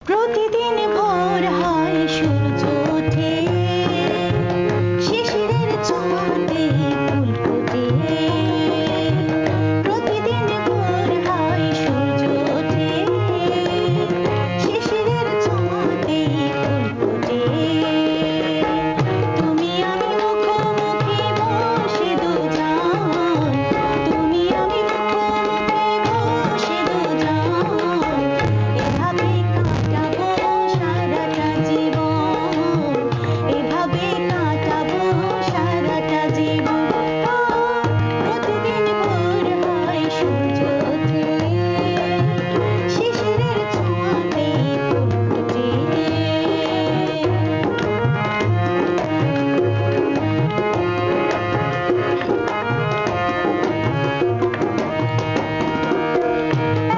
প্রতিদিন ভোর হয় সূর্য ওঠে, শিশিরের ছোঁয়াতে ফুল ফোটে। প্রতিদিন ভোর হয় সূর্য ওঠে, শিশিরের ছোঁয়াতে ফুল ফোটে। তুমি আমি মুখোমুখি বসে দুজন, তুমি আমি মুখোমুখি বসে দুজন, এভাবে কাটাবো সারাটা জীবন, এভাবে কাটাবো সারাটা জীবন। প্রতিদিন ভোর হয় সূর্য ওঠে, শিশিরের ছোঁয়াতে ফুল ফোটে।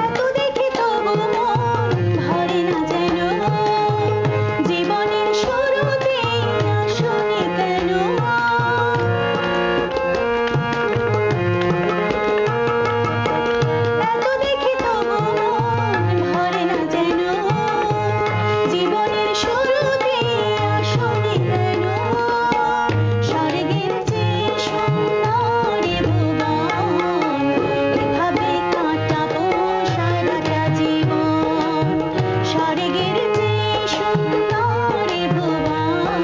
এত দেখে তবু মন ভরে না যেন, জীবনের শুরুতে আসনি কেন। এত দেখে তবু মন ভরে না যেন, জীবনের শুরুতে আসনি কেন। স্বর্গের চেয়ে সুন্দর এ ভুবন, এভাবে কাটাবো সারাটা জীবন। স্বর্গের চেয়ে সুন্দর এ ভুবন,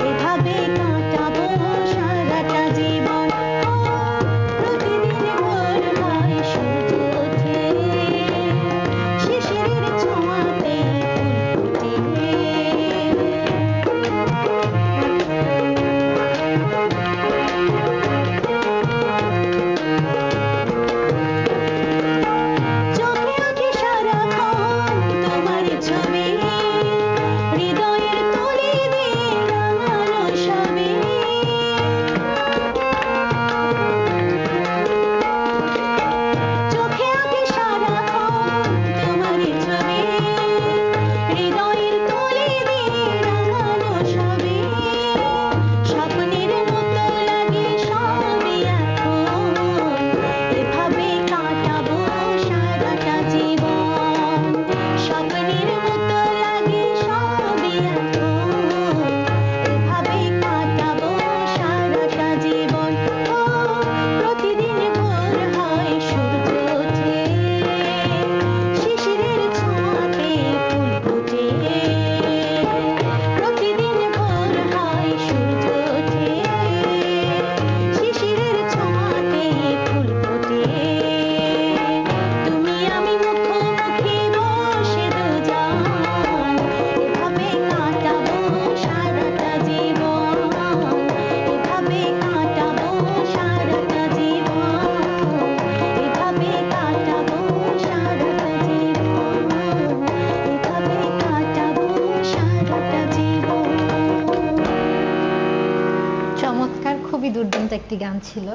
এভাবে কাটাবো সারাটা জীবন। প্রতিদিন ভোর হয় সূর্য ওঠে, শিশিরের ছোঁয়াতে ফুল ফোটে। চোখে আঁকি সারাক্ষণ তোমার ছবি, হৃদয়ের তলে দিয়ে রাঙানো সবই। চোখে আঁকি সারাক্ষণ তোমার ছবি, হৃদয়ের তলে দিয়ে রাঙানো সবই। স্বপ্নের মতো লাগে সবই এখন, এভাবে কাটাবো সারাটা জীবন। স্বপ্নের মতো লাগে সবই এখন, এভাবে কাটাবো সারাটা জীবন। প্রতিদিন ভোর হয় সূর্য ওঠে, শিশিরের ছোঁয়াতে ফুল ফোটে। প্রতিদিন ভোর হয় সূর্য ওঠে, শিশিরের ছোঁয়াতে ফুল ফোটে। তুমি আমি মুখোমুখি বসে দুজন, এভাবে কাটাবো সারাটা জীবন, এভাবে কাটাবো সারাটা জীবন, এভাবে কাটাবো সারাটা জীবন, এভাবে কাটাবো সারাটা জীবন। চমৎকার, খুবই দুর্দান্ত একটি গান ছিল।